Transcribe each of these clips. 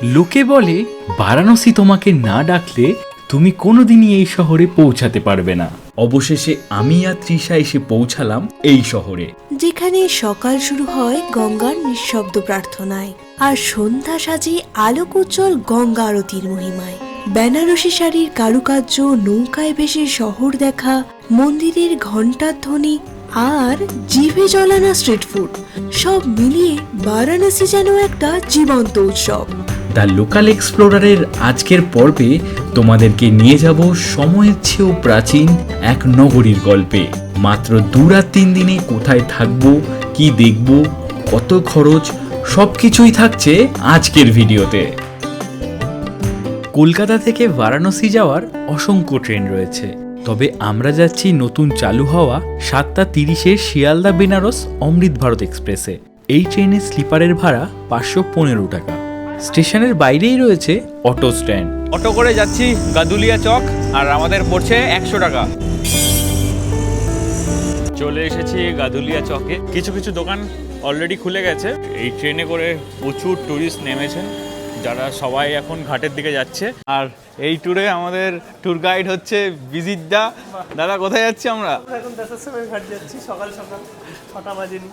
লোকে বলে বারাণসী তোমাকে না ডাকলে তুমি কোনোদিনই এই শহরে পৌঁছাতে পারবে না। অবশেষে আমি আর তৃষা এসে পৌঁছালাম এই শহরে, যেখানে সকাল শুরু হয় গঙ্গার নিঃশব্দ প্রার্থনায় আর সন্ধ্যা সাজে আলোক উজ্জ্বল গঙ্গা আরতির মহিমায়। বেনারসি শাড়ির কারুকার্য, নৌকায় ভেসে শহর দেখা, মন্দিরের ঘণ্টার ধ্বনি আর জিভে জ্বলানো স্ট্রিট ফুড, সব মিলিয়ে বারাণসী যেন একটা জীবন্ত উৎসব। দ্য লোকাল এক্সপ্লোরারের আজকের পর্বে তোমাদেরকে নিয়ে যাব সময়ের চেয়েও প্রাচীন এক নগরীর গল্পে। মাত্র 2 রাত 3 দিনে কোথায় থাকবো, কি দেখব, কত খরচ, সবকিছুই থাকছে আজকের ভিডিওতে। কলকাতা থেকে বারাণসী যাওয়ার অসংখ্য ট্রেন রয়েছে, তবে আমরা যাচ্ছি নতুন চালু হওয়া 7:30 শিয়ালদা বেনারস অমৃত ভারত এক্সপ্রেসে। এই ট্রেনের স্লিপারের ভাড়া 515 টাকা। স্টেশনের বাইরেই রয়েছে অটো স্ট্যান্ড। অটো করে যাচ্ছি গাদুলিয়া চক, আর আমাদের পড়ছে 100 টাকা। চলে এসেছি গাদুলিয়া চকে। কিছু কিছু দোকান অলরেডি খুলে গেছে। এই ট্রেনে করে প্রচুর ট্যুরিস্ট নেমেছেন, যারা সবাই এখন ঘাটের দিকে যাচ্ছে। আর এই ট্যুরে আমাদের ট্যুর গাইড হচ্ছে বিজিত দা। দাদা, কোথায় যাচ্ছি আমরা? এখন 10-এর সময় ঘাট যাচ্ছি, সকাল সকাল 6টা বাজেনি।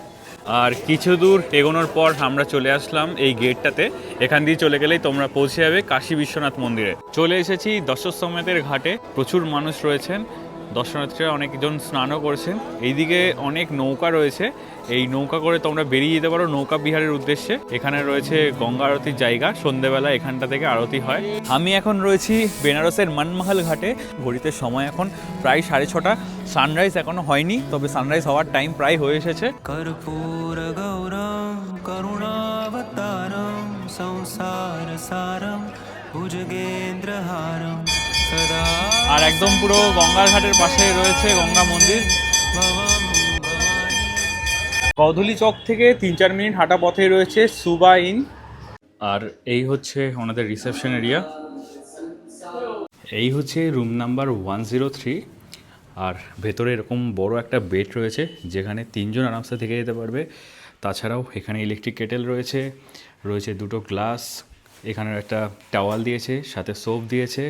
আর কিছু দূর এগোনোর পর আমরা চলে আসলাম এই গেটটাতে। এখান দিয়ে চলে গেলেই তোমরা পৌঁছে যাবে কাশী বিশ্বনাথ মন্দিরে। চলে এসেছি দশসমেতের ঘাটে। প্রচুর মানুষ রয়েছেন, দর্শনার্থীরা অনেকজন স্নানও করেছেন। এইদিকে অনেক নৌকা রয়েছে, এই নৌকা করে তোমরা বেরিয়ে যেতে পারো নৌকা বিহারের উদ্দেশ্যে। এখানে রয়েছে গঙ্গা আরতির জায়গা, সন্ধ্যেবেলা এখানটা থেকে আরতি হয়। আমি এখন রয়েছি বেনারসের মনমহল ঘাটে। ঘড়িতে সময় এখন প্রায় 6:30। সানরাইজ এখনো হয়নি, তবে সানরাইজ হওয়ার টাইম প্রায় হয়ে এসেছে। कर्पूर गौरम करुणावतारम संसार सारम भुजगेन्द्रहारम सदा আর একদম পুরো গঙ্গার ঘাটের পাশে রয়েছে গঙ্গা মন্দির। भवम भवानी। কৌধুলি চক থেকে 3-4 মিনিট হাঁটা পথে রয়েছে সুবা ইন। আর এই হচ্ছে ওনাদের রিসেপশন এরিয়া। এই হচ্ছে রুম নাম্বার 103। আর ভেতরে এরকম বড় একটা বেড রয়েছে, যেখানে 3 জন আরামসে থেকে যেতে পারবে। তাছাড়াও এখানে ইলেকট্রিক কেটেল রয়েছে, রয়েছে 2টো গ্লাস, এখানে একটা টাওয়াল দিয়েছে, সাথে সোপ দিয়েছে।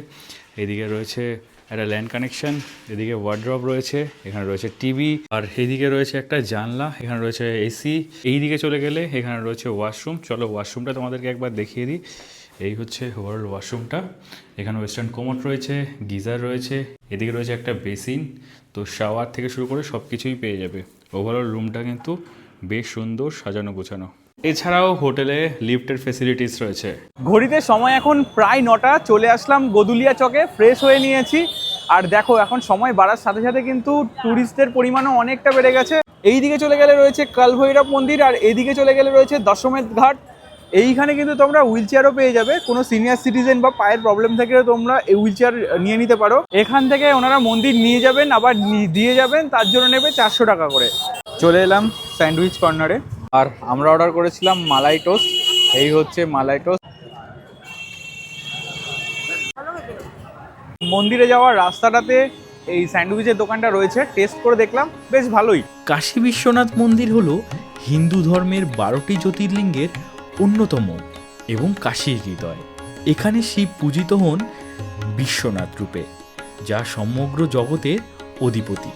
এদিকে রয়েছে একটা ল্যান্ড কানেকশন, এদিকে ওয়ার্ড্রপ রয়েছে, এখানে রয়েছে টিভি, আর এদিকে রয়েছে একটা জানলা, এখানে রয়েছে এসি। এই দিকে চলে গেলে এখানে রয়েছে ওয়াশরুম। চলো ওয়াশরুমটা তোমাদেরকে একবার দেখিয়ে দিই। এই হচ্ছে ওভারঅল ওয়াশরুমটা। এখানে ওয়েস্টার্ন কোমোড রয়েছে, গিজার রয়েছে, এদিকে রয়েছে একটা বেসিন। তো শাওয়ার থেকে শুরু করে সব কিছুই পেয়ে যাবে। ওভারঅল রুমটা কিন্তু বেশ সুন্দর সাজানো গোছানো। এছাড়াও হোটেলে লিফটের ফেসিলিটিস রয়েছে। ঘড়িতে সময় এখন প্রায় 9টা। চলে আসলাম গদুলিয়া চকে, ফ্রেশ হয়ে নিয়েছি। আর দেখো, এখন সময় বাড়ার সাথে সাথে কিন্তু ট্যুরিস্টদের পরিমাণও অনেকটা বেড়ে গেছে। এই দিকে চলে গেলে রয়েছে কালভৈরব মন্দির, আর এইদিকে চলে গেলে রয়েছে দশমেধ ঘাট। এইখানে কিন্তু তোমরা হুইল চেয়ারও পেয়ে যাবে। কোনো সিনিয়র সিটিজেন বা পায়ের প্রবলেম থাকলে তোমরা এই হুইল চেয়ার নিয়ে নিতে পারো। এখান থেকে ওনারা মন্দির নিয়ে যাবেন, আবার দিয়ে যাবেন, তার জন্য নেবে 400 টাকা করে। চলে এলাম স্যান্ডউইচ কর্নারে, আর আমরা অর্ডার করেছিলাম মালাই টোস্ট। এই হচ্ছে মালাই টোস্ট। মন্দিরে যাওয়ার রাস্তাটাতে এই স্যান্ডউইচের দোকানটা রয়েছে, টেস্ট করে দেখলাম, বেশ ভালোই। কাশী বিশ্বনাথ মন্দির হলো হিন্দু ধর্মের 12টি জ্যোতির্লিঙ্গের অন্যতম এবং কাশীর হৃদয়। এখানে শিব পূজিত হন বিশ্বনাথ রূপে, যা সমগ্র জগতের অধিপতি।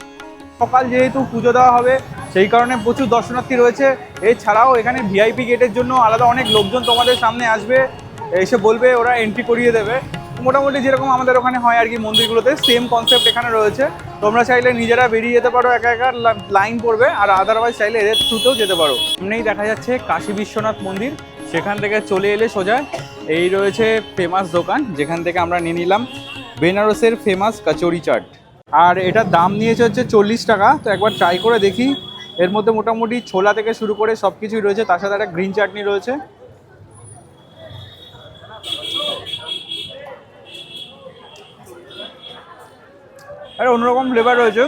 সকাল যেহেতু পুজো দেওয়া হবে, সেই কারণে প্রচুর দর্শনার্থী রয়েছে। এছাড়াও এখানে ভিআইপি গেটের জন্য আলাদা অনেক লোকজন তোমাদের সামনে আসবে, এসে বলবে, ওরা এন্ট্রি করিয়ে দেবে। মোটামুটি যেরকম আমাদের ওখানে হয় আর কি মন্দিরগুলোতে, সেম কনসেপ্ট এখানে রয়েছে। তোমরা চাইলে নিজেরা বেরিয়ে যেতে পারো, একা একা লাইন পড়বে, আর আদারওয়াইজ চাইলে এদের থ্রুতেও যেতে পারো। এমনিই দেখা যাচ্ছে কাশী বিশ্বনাথ মন্দির। সেখান থেকে চলে এলে সোজা এই রয়েছে ফেমাস দোকান, যেখান থেকে আমরা নিয়ে নিলাম বেনারসের ফেমাস কচুরি চাট। আর এটার দাম নিয়েছে হচ্ছে 40 টাকা। তো একবার ট্রাই করে দেখি। এর মধ্যে মোটামুটি ছোলা থেকে শুরু করে সব কিছুই রয়েছে, তার সাথে একটা গ্রিন চাটনি রয়েছে। আর অন্যরকম ফ্লেভার রয়েছে,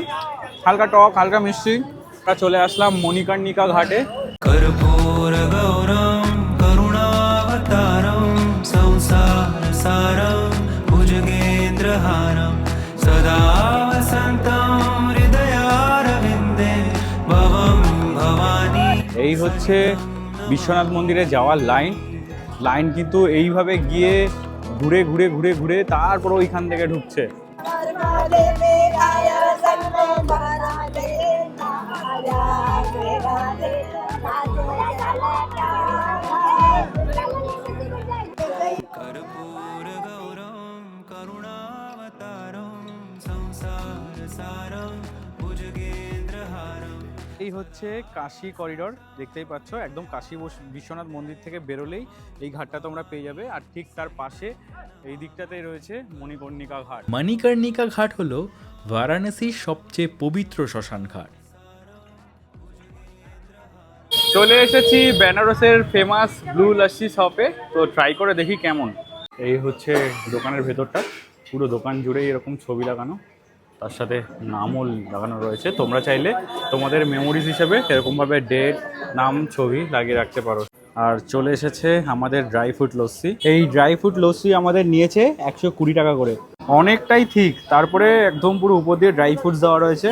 হালকা টক, হালকা মিষ্টি। আমরা চলে আসলাম মণিকর্ণিকা ঘাটে। कर्पूर गौरम करुणावतारम संसार सारम भुजगेन्द्रहारम सदा वसन्तं हृदयारविन्दे भवम भवानी। এই হচ্ছে বিশ্বনাথ মন্দিরে যাওয়ার লাইন। লাইন কিন্তু এইভাবে গিয়ে ঘুরে ঘুরে ঘুরে ঘুরে তারপর ওইখান থেকে ঢুকছে। कर्पूरगौरं करुणावतारं संसारसारं भुजगेन्द्रहारं। এই হচ্ছে কাশী করিডোর, দেখতেই পাচ্ছ একদম কাশী বিশ্বনাথ মন্দির থেকে বেরোলেই এই ঘাটটা তোমরা পেয়ে যাবে। আর ঠিক তার পাশে এই দিকটাতেই রয়েছে মণিকর্ণিকা ঘাট। মণিকর্ণিকা ঘাট হলো বারাণসীর সবচেয়ে পবিত্র শ্মশান ঘাট। চলে এসেছি বেনারসের ফেমাস ব্লু লস্যি শপে, তো ট্রাই করে দেখি কেমন। এই হচ্ছে দোকানের ভেতরটা, পুরো দোকান জুড়েই এরকম ছবি লাগানো, তার সাথে নামও লাগানো রয়েছে। তোমরা চাইলে তোমাদের মেমোরিজ হিসেবে এরকমভাবে ডেট, নাম, ছবি লাগিয়ে রাখতে পারো। আর চলে এসেছে আমাদের ড্রাই ফ্রুট লস্যি। এই ড্রাই ফ্রুট লস্যি আমাদের নিয়েছে 120 টাকা করে, অনেকটাই ঠিক। তারপরে একদম পুরো উপর দিয়ে ড্রাই ফ্রুটস দেওয়া রয়েছে।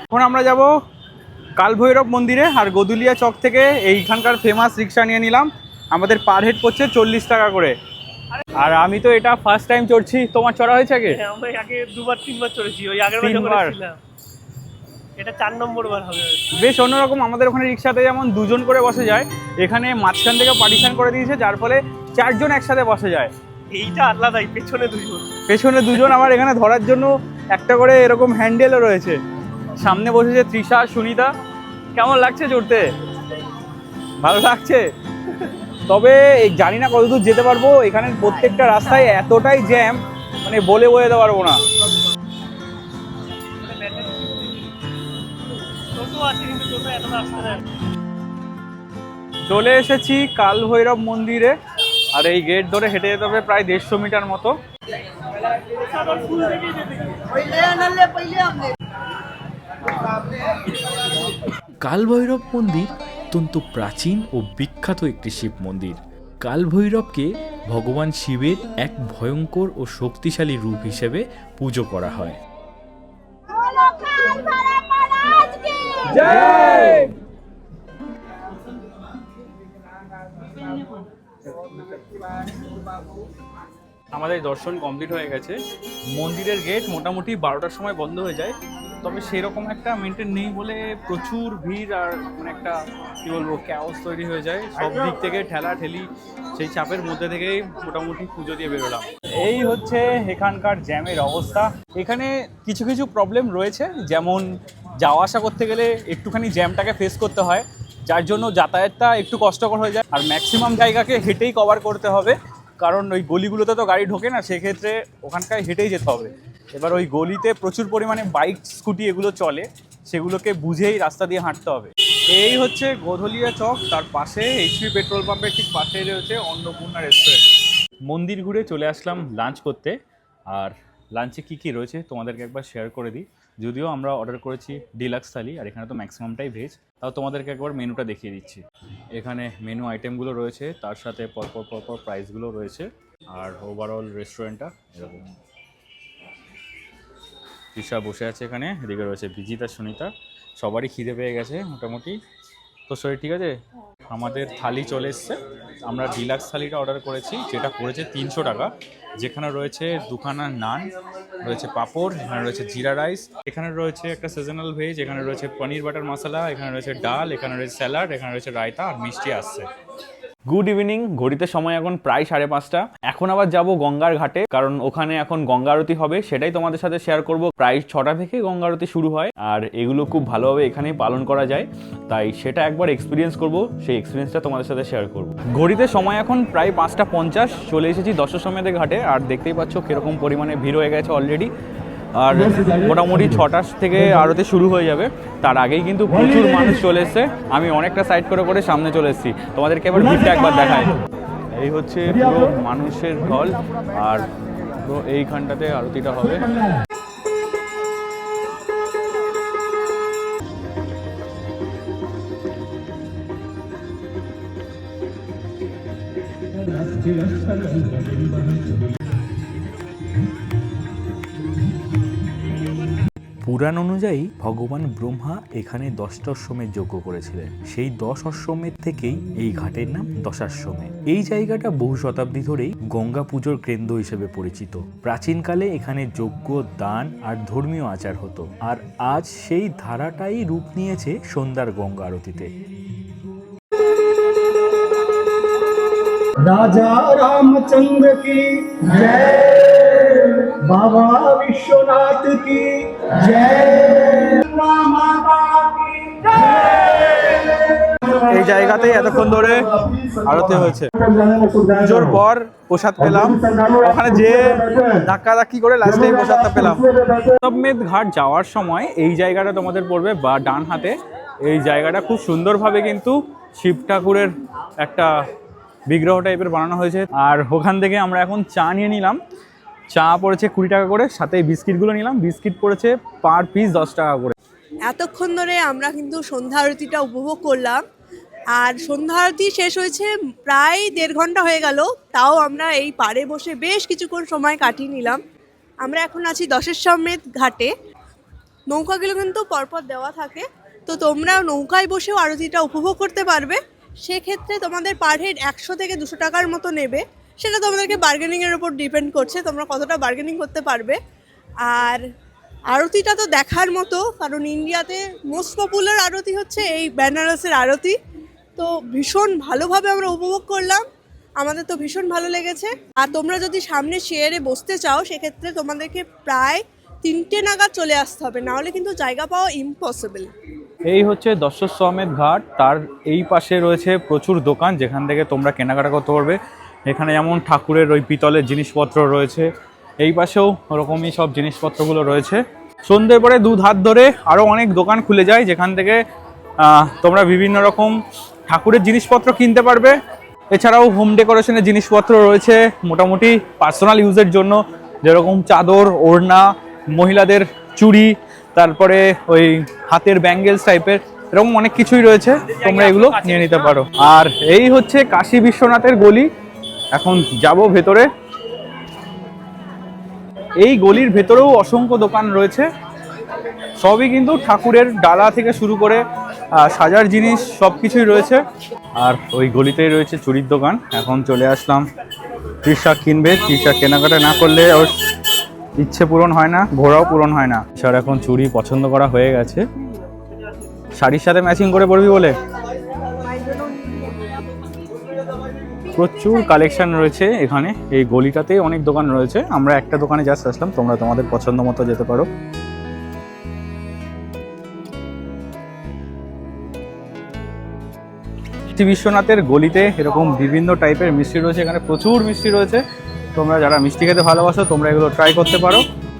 এখন আমরা যাব কালভৈরব মন্দিরে, আর গদুলিয়া চক থেকে এইখানকার ফেমাস রিক্সা নিয়ে নিলাম। আমাদের পার হেড পড়ছে 40 টাকা করে। আর আমি তো এটা ফার্স্ট টাইম চড়ছি, তোমার চড়া হয়েছে আগে? হ্যাঁ, আমরা আগে 2-3 বার চড়েছি, ওই আগের বার যখন তিনবার? ছিলাম। এটা 4 নম্বর বার হবে। বেশ অন্যরকম। আমাদের ওখানে রিক্সাতে যেমন 2 জন করে বসে যায়, এখানে মাঝখান থেকে পার্টিশন করে দিয়েছে, যার ফলে 4 জন একসাথে বসে যায়। এইটা আলাদাই, পেছনে 2 জন। পেছনে 2 জন, আবার এখানে ধরার জন্য একটা করে এরকম হ্যান্ডেলও রয়েছে। সামনে বসেছে তৃষা, সুনিতা। কেমন লাগছে চড়তে? ভালো লাগছে। তবে জানি না কতদূর যেতে পারবো, এখানে প্রত্যেকটা রাস্তায় এতটাই জ্যাম, মানে বলে যেতে পারবো না। টোটো আছে কিন্তু টোটো এত রাস্তা নেই। চলে এসেছি কালভৈরব মন্দিরে, আর এই গেট ধরে হেঁটে যেতে হবে প্রায় 150 মিটার মতো। কালভৈরব মন্দির অত্যন্ত প্রাচীন ও বিখ্যাত একটি শিব মন্দির। কালভৈরবকে ভগবান শিবের এক ভয়ঙ্কর ও শক্তিশালী রূপ হিসেবে পুজো করা হয়। আমাদের দর্শন কমপ্লিট হয়ে গেছে। মন্দিরের গেট মোটামুটি 12টার সময় বন্ধ হয়ে যায়, তবে সেরকম একটা মেনটেন নেই বলে প্রচুর ভিড় আর মানে একটা কী বলবো ক্যাওস তৈরি হয়ে যায় সব দিক থেকে, ঠেলা ঠেলি, সেই চাপের মধ্যে থেকেই মোটামুটি পুজো দিয়ে বেরোলাম। এই হচ্ছে এখানকার জ্যামের অবস্থা। এখানে কিছু কিছু প্রবলেম রয়েছে, যেমন যাওয়া আসা করতে গেলে একটুখানি জ্যামটাকে ফেস করতে হয়, যার জন্য যাতায়াতটা একটু কষ্টকর হয়ে যায়। আর ম্যাক্সিমাম জায়গাকে হেঁটেই কভার করতে হবে, কারণ ওই গলিগুলোতে তো গাড়ি ঢোকে না, সেক্ষেত্রে ওখানকায় হেঁটেই যেতে হবে। এবার ওই গলিতে প্রচুর পরিমাণে বাইক, স্কুটি এগুলো চলে, সেগুলোকে বুঝেই রাস্তা দিয়ে হাঁটতে হবে। এই হচ্ছে গোধলিয়া চক, তার পাশে এইচপি পেট্রোল পাম্পের ঠিক পাশেই রয়েছে অন্নপূর্ণা রেস্টুরেন্ট। মন্দির ঘুরে চলে আসলাম লাঞ্চ করতে, আর লাঞ্চে কী কী রয়েছে তোমাদেরকে একবার শেয়ার করে দিই। যদিও আমরা অর্ডার করেছি ডিলাক্স থালি, আর এখানে তো ম্যাক্সিমামটাই ভেজ, তাও তোমাদেরকে একবার মেনুটা দেখিয়ে দিচ্ছি। এখানে মেনু আইটেমগুলো রয়েছে, তার সাথে পরপর প্রাইসগুলো রয়েছে, আর ওভারঅল রেস্টুরেন্টটা এরকম। তৃষা বসে আছে এখানে, এদিকে রয়েছে বিজিতা, সুনিতা, সবারই খিদে পেয়ে গেছে মোটামুটি। তো শরীর ঠিক আছে? আমাদের থালি চলে এসছে। আমরা ডিলাক্স থালিটা অর্ডার করেছি, যেটা পড়েছে 300 টাকা, যেখানে রয়েছে দুখানা নান, রয়েছে পাঁপড়, এখানে রয়েছে জিরা রাইস, এখানে রয়েছে একটা সিজনাল ভেজ, এখানে রয়েছে পনির বাটার মশলা, এখানে রয়েছে ডাল, এখানে রয়েছে স্যালাড, এখানে রয়েছে রায়তা, আর মিষ্টি আসছে। গুড ইভিনিং, ঘড়িতে সময় এখন প্রায় 5:30। এখন আবার যাব গঙ্গার ঘাটে, কারণ ওখানে এখন গঙ্গা আরতি হবে, সেটাই তোমাদের সাথে শেয়ার করব। প্রায় 6টা থেকে গঙ্গা আরতি শুরু হয়, আর এগুলো খুব ভালোভাবে এখানেই পালন করা যায়, তাই সেটা একবার এক্সপিরিয়েন্স করব, সেই এক্সপিরিয়েন্সটা তোমাদের সাথে শেয়ার করব। ঘড়িতে সময় এখন প্রায় 5:50, চলে এসেছি দশাশ্বমেধ ঘাটে, আর দেখতেই পাচ্ছ কিরকম পরিমাণে ভিড় হয়ে গেছে অলরেডি। আর মোটামুটি 6টা থেকে আরতি শুরু হয়ে যাবে, তার আগেই কিন্তু প্রচুর মানুষ চলে এসছে। আমি অনেকটা সাইড করে সামনে চলে এসেছি, তোমাদেরকে এবার ভিড়টা একবার দেখায়। এই হচ্ছে পুরো মানুষের ঢল, আর পুরো এইখানটাতে আরতিটা হবে। পুরাণ অনুযায়ী ভগবান ব্রহ্মা এখানে 10টা অশ্বমেধ যজ্ঞ করেছিলেন। সেই 10 অশ্বমেধ থেকেই এই ঘাটের নাম দশাশ্বমেধ। এই জায়গাটা বহু শতাব্দী ধরেই গঙ্গা পুজোর কেন্দ্র হিসেবে পরিচিত। প্রাচীনকালে এখানে যজ্ঞ, দান আর ধর্মীয় আচার হতো, আর আজ সেই ধারাটাই রূপ নিয়েছে সন্ধ্যার গঙ্গা আরতিতে। राजा रामचंद्र की जय, बाबा विश्वनाथ की जय, माता की এই জায়গাতেই এতক্ষণ ধরে আরতি হয়েছে। পুজোর পর প্রসাদ পেলাম, ওখানে যে ধাক্কাধাক্কি করে লাস্টে এই প্রসাদটা পেলাম। অশ্বমেধ ঘাট যাওয়ার সময় এই জায়গাটা তোমাদের পড়বে বা ডান হাতে। এই জায়গাটা খুব সুন্দরভাবে কিন্তু শিব ঠাকুরের একটা বিগ্রহ টাইপের বানানো হয়েছে। আর ওখান থেকে আমরা এখন চা নিয়ে নিলাম। চা পড়েছে 20 টাকা করে, সাথে বিস্কিটগুলো নিলাম। বিস্কিট পড়েছে পার পিস 10 টাকা করে। এতক্ষণ ধরে আমরা কিন্তু সন্ধ্যা আরতিটা উপভোগ করলাম, আর সন্ধ্যা আরতি শেষ হয়েছে প্রায় 1.5 ঘন্টা হয়ে গেল। তাও আমরা এই পাড়ে বসে বেশ কিছুক্ষণ সময় কাটিয়ে নিলাম। আমরা এখন আছি দশাশ্বমেধ ঘাটে। নৌকাগুলো কিন্তু পরপর দেওয়া থাকে, তো তোমরা নৌকায় বসেও আরতিটা উপভোগ করতে পারবে। সেক্ষেত্রে তোমাদের পার হেড 100 থেকে 200 টাকার মতো নেবে। সেটা তোমাদেরকে বার্গেনিংয়ের উপর ডিপেন্ড করছে, তোমরা কতটা বার্গেনিং করতে পারবে। আর আরতিটা তো দেখার মতো, কারণ ইন্ডিয়াতে মোস্ট পপুলার আরতি হচ্ছে এই বেনারসের আরতি। তো ভীষণ ভালোভাবে আমরা উপভোগ করলাম, আমাদের তো ভীষণ ভালো লেগেছে। আর তোমরা যদি সামনে চেয়ারে বসতে চাও সেক্ষেত্রে তোমাদেরকে প্রায় 3টে নাগাদ চলে আসতে হবে, নাহলে কিন্তু জায়গা পাওয়া ইম্পসিবল। এই হচ্ছে দশাশ্বমেধ ঘাট। তার এই পাশে রয়েছে প্রচুর দোকান যেখান থেকে তোমরা কেনাকাটা করতে পারবে। এখানে যেমন ঠাকুরের ওই পিতলের জিনিসপত্র রয়েছে, এই পাশেও ওরকমই সব জিনিসপত্রগুলো রয়েছে। সন্ধ্যের পরে 2 ধার ধরে আরও অনেক দোকান খুলে যায়, যেখান থেকে তোমরা বিভিন্ন রকম ঠাকুরের জিনিসপত্র কিনতে পারবে। এছাড়াও হোম ডেকোরেশনের জিনিসপত্র রয়েছে মোটামুটি পার্সোনাল ইউজের জন্য, যেরকম চাদর, ওড়না, মহিলাদের চুড়ি, তারপরে ওই হাতের ব্যাঙ্গেলস টাইপের, এরকম অনেক কিছুই রয়েছে, তোমরা এগুলো নিয়ে নিতে পারো। আর এই হচ্ছে কাশী বিশ্বনাথের গলি। এখন যাব ভেতরে। এই গলির ভেতরেও অসংখ্য দোকান রয়েছে, সবই কিন্তু ঠাকুরের ডালা থেকে শুরু করে সাজার জিনিস সব কিছুই রয়েছে। আর ওই গলিতেই রয়েছে চুড়ির দোকান। এখন চলে আসলাম টি-শার্ট কিনবে। টি-শার্ট কেনাকাটা না করলে ওর ইচ্ছে পূরণ হয় না, ঘোরাও পূরণ হয় না। স্যার এখন চুড়ি পছন্দ করা হয়ে গেছে, শাড়ির সাথে ম্যাচিং করে পরবি বলে। প্রচুর কালেকশন রয়েছে এখানে, এই গলিটাতেই অনেক দোকান রয়েছে। আমরা একটা দোকানে জাস্ট আসলাম, তোমরা তোমাদের পছন্দ মতো যেতে পারো। বিশ্বনাথের গলিতে এরকম বিভিন্ন টাইপের মিষ্টি রয়েছে, এখানে প্রচুর মিষ্টি রয়েছে। তোমরা যারা মিষ্টি খেতে ভালোবাসো তোমরা এগুলো ট্রাই করতে পারো।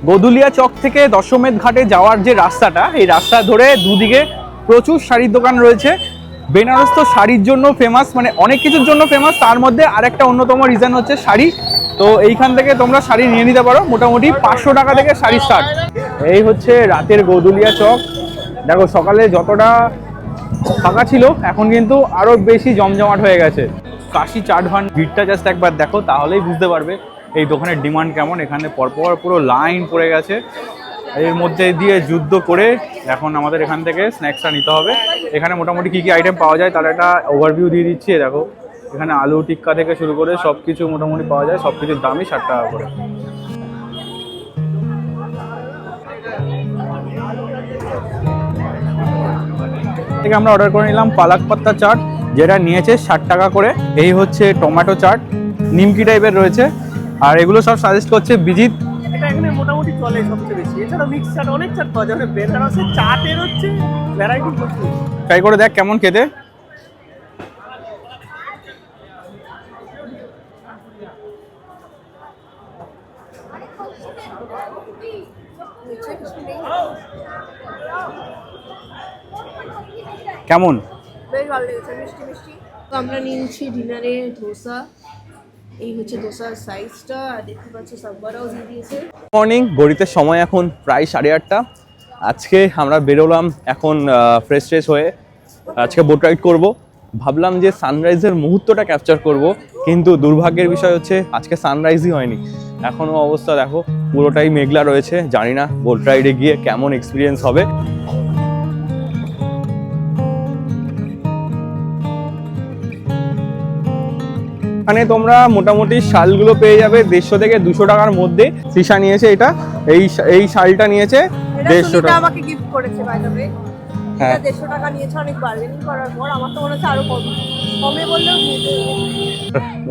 গদুলিয়া চক থেকে দশমেধ ঘাটে যাওয়ার যে রাস্তাটা, এই রাস্তা ধরে দুদিকে প্রচুর শাড়ির দোকান রয়েছে। বেনারস তো শাড়ির জন্য ফেমাস, মানে অনেক কিছুর জন্য ফেমাস, তার মধ্যে আরেকটা অন্যতম রিজন হচ্ছে শাড়ি। তো এইখান থেকে তোমরা শাড়ি নিয়ে নিতে পারো, মোটামুটি 500 টাকা থেকে শাড়ি স্টার্ট। এই হচ্ছে রাতের গদুলিয়া চক। দেখো সকালে যতটা ফাঁকা ছিল এখন কিন্তু আরো বেশি জমজমাট হয়ে গেছে। কাশী চাট ভান্ডার ভিড়টা জাস্ট একবার দেখো, তাহলেই বুঝতে পারবে এই দোকানের ডিমান্ড কেমন। এখানে পরপর পুরো লাইন পড়ে গেছে, এর মধ্যে দিয়ে যুদ্ধ করে এখন আমাদের এখান থেকে স্ন্যাক্সটা নিতে হবে। এখানে মোটামুটি কী কী আইটেম পাওয়া যায় তার একটা ওভারভিউ দিয়ে দিচ্ছি। দেখো এখানে আলু টিক্কা থেকে শুরু করে সব কিছু মোটামুটি পাওয়া যায়, সব কিছুর দামই 60 টাকা করে। থেকে আমরা অর্ডার করে নিলাম পালাক পাত্তা চাট, যেটা নিয়েছে 60 টাকা করে। এই হচ্ছে টমেটো চাট, নিমকি টাইপের রয়েছে। আর এগুলো সব সাজেস্ট করছে বিজিত। এটা এখানে মোটামুটি চলে সবচেয়ে বেশি। এছাড়া মিক্স চাট, অনেক চাট পাওয়া যায়। বেনারসের চাটের হচ্ছে ভ্যারাইটি প্রচুর। ট্রাই করে দেখ কেমন খেতে। কেমন? বেশ ভালো লেগেছে, মিষ্টি মিষ্টি। তো আমরা নিয়েছি ডিনারে ধোসা। এই হচ্ছে ধোসার সাইজটা, আর দেখতে পাচ্ছ সাব্বারাও দিয়ে দিয়েছে। মর্নিং, ঘড়িতে সময় এখন প্রায় 8:30। আজকে আমরা বেরোলাম এখন ফ্রেশ ট্রেশ হয়ে, আজকে বোট রাইড করবো। ভাবলাম যে সানরাইজের মুহূর্তটা ক্যাপচার করব, কিন্তু দুর্ভাগ্যের বিষয় হচ্ছে আজকে সানরাইজই হয়নি। এখনো অবস্থা দেখো পুরোটাই মেঘলা রয়েছে, জানি না বোট রাইডে গিয়ে কেমন এক্সপিরিয়েন্স হবে। এখানে তোমরা মোটামুটি শালগুলো পেয়ে যাবে 150 থেকে 200 টাকার মধ্যে। তৃষা নিয়েছে এটা, এই শালটা নিয়েছে 150 টাকা। আমাকে গিফট করেছে বাই দ্য ওয়ে। হ্যাঁ 150 টাকা নিয়েছে, অনেক বার্গেনিং করার পর আমার তো মনে হচ্ছে আরো কমে বললেও নিতে।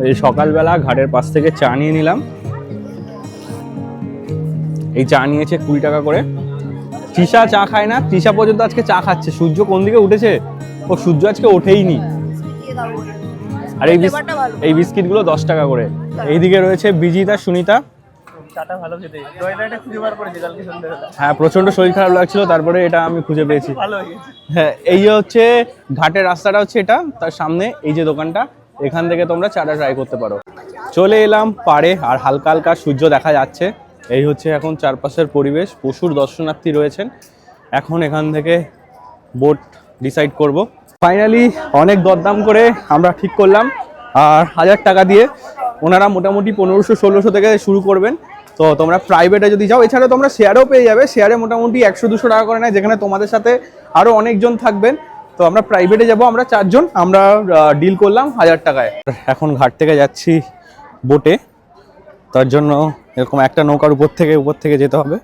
এই সকালবেলা ঘাটের পাশ থেকে চা নিয়ে নিলাম। এই চা নিয়েছে 20 টাকা করে। তৃষা চা খায় না, তৃষা পর্যন্ত আজকে চা খাচ্ছে। সূর্য কোন দিকে উঠেছে, ও সূর্য আজকে ওঠেইনি। আর এই বিস্কিটগুলো 10 টাকা করে। এইদিকে রয়েছে বিজিতা, সুনিতা। হ্যাঁ প্রচন্ড শরীর খারাপ লাগছিল, তারপরে এটা আমি খুঁজে পেয়েছি। হ্যাঁ এই যে হচ্ছে ঘাটের রাস্তাটা হচ্ছে এটা, তার সামনে এই যে দোকানটা, এখান থেকে তোমরা চাটা ট্রাই করতে পারো। চলে এলাম পাড়ে, আর হালকা হালকা সূর্য দেখা যাচ্ছে। এই হচ্ছে এখন চারপাশের পরিবেশ, প্রচুর দর্শনার্থী রয়েছেন। এখন এখান থেকে বোট ডিসাইড করব। ফাইনালি অনেক দরদাম করে আমরা ঠিক করলাম, আর 1000 টাকা দিয়ে। ওনারা মোটামুটি 1500-1600 থেকে শুরু করবেন। তো তোমরা প্রাইভেটে যদি যাও, এছাড়া তোমরা শেয়ারেও পেয়ে যাবে। শেয়ারে মোটামুটি 100-200 টাকা করে নেয়, যেখানে তোমাদের সাথে আরও অনেকজন থাকবেন। তো আমরা প্রাইভেটে যাব, আমরা 4 জন, আমরা ডিল করলাম 1000 টাকায়। এখন ঘাট থেকে যাচ্ছি বোটে, তার জন্য এরকম একটা নৌকার উপর থেকে যেতে হবে।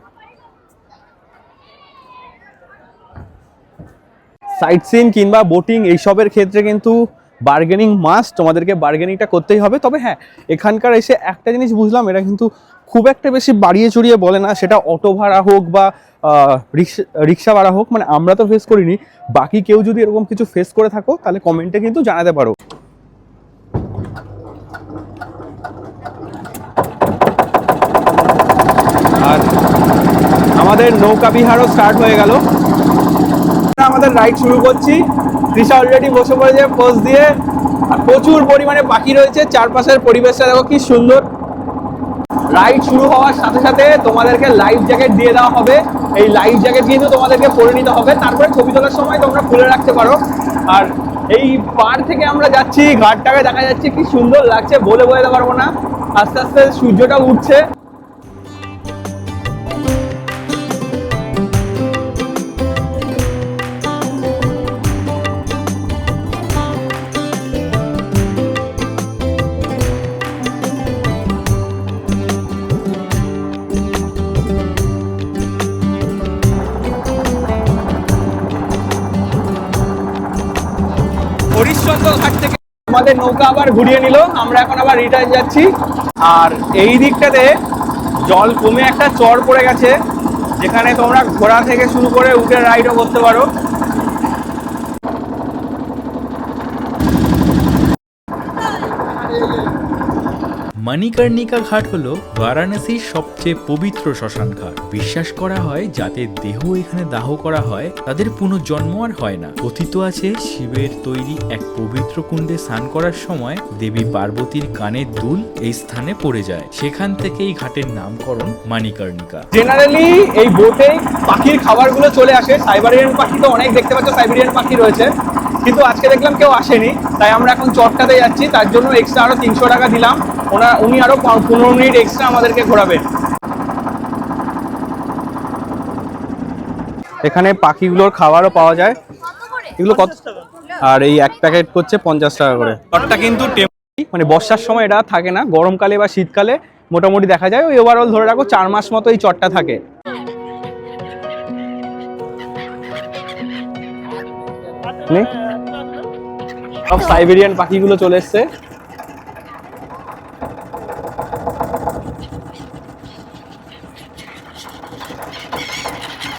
সাইট সিন কিংবা বোটিং এইসবের ক্ষেত্রে কিন্তু বার্গেনিং মাস্ট, তোমাদেরকে বার্গেনিংটা করতেই হবে। তবে হ্যাঁ, এখানকার এসে একটা জিনিস বুঝলাম, এরা কিন্তু খুব একটা বেশি বাড়িয়ে চড়িয়ে বলে না, সেটা অটো ভাড়া হোক বা রিক্সা ভাড়া হোক। মানে আমরা তো ফেস করিনি, বাকি কেউ যদি এরকম কিছু ফেস করে থাকো তাহলে কমেন্টে কিন্তু জানাতে পারো। আর আমাদের নৌকা বিহারও স্টার্ট হয়ে গেল। আমাদের রাইড শুরু করছি। তৃষা অলরেডি বসে পড়েছে পোজ দিয়ে, আর প্রচুর পরিমাণে পাখি রয়েছে। চারপাশের পরিবেশটা দেখো কি সুন্দর। রাইড শুরু হওয়ার সাথে সাথে তোমাদেরকে লাইফ জ্যাকেট দিয়ে দেওয়া হবে। এই লাইফ জ্যাকেট কিন্তু তোমাদেরকে পরে নিতে হবে, তারপরে ছবি তোলার সময় তোমরা খুলে রাখতে পারো। আর এই পার থেকে আমরা যাচ্ছি, ঘাটটাকে দেখা যাচ্ছে কি সুন্দর লাগছে, বলে বোঝাতে পারবো না। আস্তে আস্তে সূর্যটা উঠছে। হরিশ্চন্দ্র ঘাট থেকে আমাদের নৌকা আবার ঘুরিয়ে নিল, আমরা এখন আবার রিটার্ন যাচ্ছি। আর এই দিকটাতে জল কমে একটা চর পড়ে গেছে, যেখানে তোমরা ঘোড়া থেকে শুরু করে উঠে রাইডও করতে পারো। মণিকর্ণিকা ঘাট হলো বারাণসীর সবচেয়ে পবিত্র শ্মশান ঘাট। বিশ্বাস করা হয় যাদের দেহ এখানে দাহ করা হয় তাদের পুনর্জন্ম আর হয় না। কথিত আছে শিবের তৈরি এক পবিত্র কুণ্ডে স্নান করার সময় দেবী পার্বতীর কানের দুল এই স্থানে পড়ে যায়, সেখান থেকে এই ঘাটের নামকরণ মণিকর্ণিকা। জেনারেলি এই বোটে পাখির খাবারগুলো চলে আসে। সাইবেরিয়ান পাখি তো অনেক দেখতে পাচ্ছ, সাইবেরিয়ান পাখি রয়েছে, কিন্তু আজকে দেখলাম কেউ আসেনি, তাই আমরা এখন চটটাতে যাচ্ছি। তার জন্য এক্সট্রা আরো 300 টাকা দিলাম। উনি আরো 15 মিনিট এক্সট্রা আমাদেরকে ঘোরাবেন। এখানে পাখিগুলোর খাবারও পাওয়া যায়। এগুলো কত? আর এই এক প্যাকেট করছে 50 টাকা করে। চটটা কিন্তু মানে বর্ষার সময় এটা থাকে না, গরমকালে বা শীতকালে মোটামুটি দেখা যায়। ওই ওভারঅল ধরে রাখো 4 মাস মতো এই চটটা থাকে। সব সাইবেরিয়ান পাখিগুলো চলে এসছে।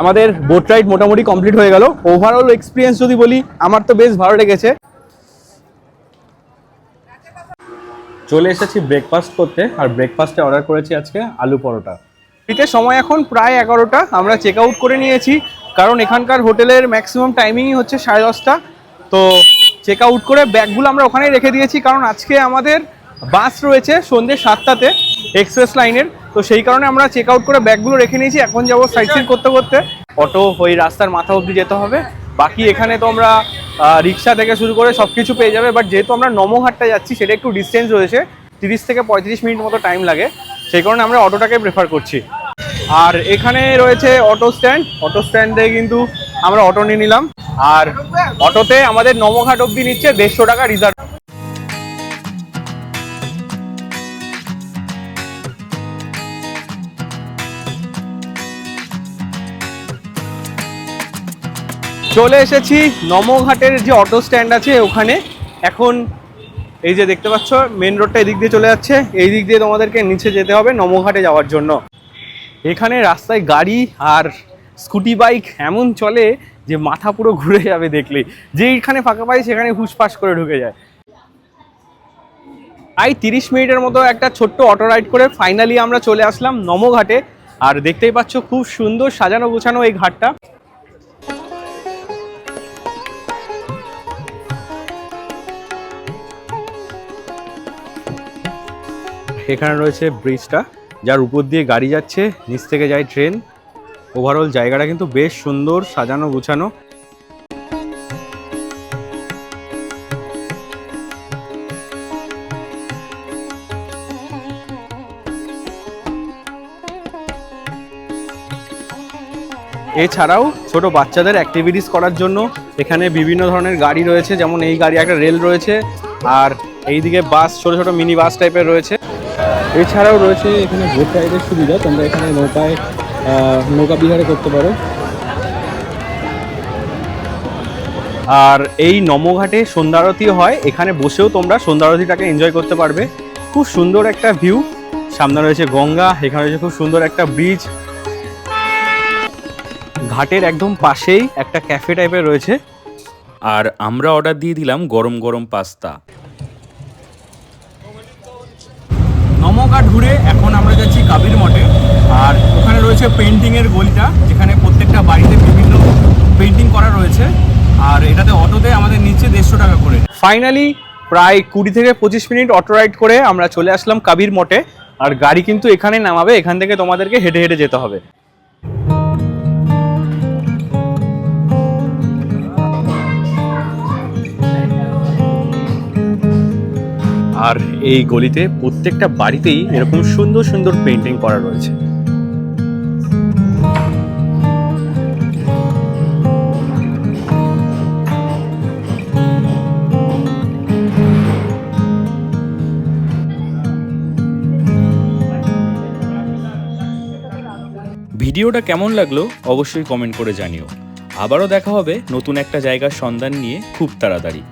আমাদের বোট রাইড মোটামুটি কমপ্লিট হয়ে গেল। ওভারঅল এক্সপিরিয়েন্স যদি বলি, আমার তো বেশ ভালো লেগেছে। চলে এসেছি ব্রেকফাস্ট করতে, আর ব্রেকফাস্টে অর্ডার করেছি আজকে আলু পরোটা। ফ্রিতে সময় এখন প্রায় 11টা, আমরা চেক আউট করে নিয়েছি, কারণ এখানকার হোটেলের ম্যাক্সিমাম টাইমিংই হচ্ছে 10:30। তো চেক আউট করে ব্যাগগুলো আমরা ওখানেই রেখে দিয়েছি, কারণ আজকে আমাদের বাস রয়েছে সন্ধ্যে 7টাতে এক্সপ্রেস লাইনের। তো সেই কারণে আমরা চেক আউট করে ব্যাগগুলো রেখে নিয়েছি। এখন যাবো সাইট সিন করতে করতে। অটো ওই রাস্তার মাথা অবধি যেতে হবে, বাকি এখানে তো আমরা রিক্সা থেকে শুরু করে সব কিছু পেয়ে যাবে। বাট যেহেতু আমরা নমঘাটটা যাচ্ছি, সেটা একটু ডিস্টেন্স রয়েছে, 30 থেকে 35 মিনিট মতো টাইম লাগে। সেই কারণে আমরা অটোটাকে প্রেফার করছি। আর এখানে রয়েছে অটো স্ট্যান্ডে কিন্তু আমরা অটো নিয়ে নিলাম। আর অটোতে আমাদের নমঘাট অবধি নিচ্ছে 150 টাকা রিজার্ভ। চলে এসেছি নমঘাটের যে অটো স্ট্যান্ড আছে ওখানে। এখন এই যে দেখতে পাচ্ছ মেন রোডটা এদিক দিয়ে চলে যাচ্ছে, এই দিক দিয়ে তোমাদেরকে নিচে যেতে হবে নমঘাটে যাওয়ার জন্য। এখানে রাস্তায় গাড়ি আর স্কুটি বাইক এমন চলে যে মাথা পুরো ঘুরে যাবে দেখলেই, যেইখানে ফাঁকা পাই সেখানে হুসপাস করে ঢুকে যায়। প্রায় 30 মিনিটের মতো একটা ছোট্ট অটো রাইড করে ফাইনালি আমরা চলে আসলাম নমঘাটে। আর দেখতেই পাচ্ছ খুব সুন্দর সাজানো গোছানো এই ঘাটটা। এখানে রয়েছে ব্রিজটা, যার উপর দিয়ে গাড়ি যাচ্ছে, নিচ থেকে যায় ট্রেন। ওভারঅল জায়গাটা কিন্তু বেশ সুন্দর সাজানো গোছানো। এছাড়াও ছোট বাচ্চাদের অ্যাক্টিভিটিস করার জন্য এখানে বিভিন্ন ধরনের গাড়ি রয়েছে, যেমন এই গাড়ি একটা রেল রয়েছে, আর এইদিকে বাস, ছোট ছোট মিনি বাস টাইপের রয়েছে। এছাড়াও রয়েছে এখানে বোট রাইডের সুবিধা, তোমরা এখানে নৌকা বিহারে করতে পারো। আর এই নমঘাটে সন্ধ্যারতি হয়, এখানে বসেও তোমরা সন্ধ্যারতিটাকে এনজয় করতে পারবে। খুব সুন্দর একটা ভিউ, সামনে রয়েছে গঙ্গা, এখানে রয়েছে খুব সুন্দর একটা ব্রিজ। ঘাটের একদম পাশেই একটা ক্যাফে টাইপের রয়েছে। আর আমরা অর্ডার দিয়ে দিলাম গরম গরম পাস্তা। নমঘাট ঘুরে এখন আমরা যাচ্ছি কাবির মঠে। আর ওখানে রয়েছে পেন্টিংয়ের গলিটা, যেখানে প্রত্যেকটা বাড়িতে বিভিন্ন পেন্টিং করা রয়েছে। আর এটাতে অটোতে আমাদের নিচ্ছে 150 টাকা করে। ফাইনালি প্রায় 20 থেকে 25 মিনিট অটো রাইড করে আমরা চলে আসলাম কাবির মঠে। আর গাড়ি কিন্তু এখানে নামাবে, এখান থেকে তোমাদেরকে হেঁটে হেঁটে যেতে হবে। আর এই গলিতে প্রত্যেকটা বাড়িতেই এরকম সুন্দর সুন্দর পেন্টিং করা রয়েছে। ভিডিওটা কেমন লাগলো অবশ্যই কমেন্ট করে জানিও। আবারও দেখা হবে নতুন একটা জায়গার সন্ধান নিয়ে খুব তাড়াতাড়ি।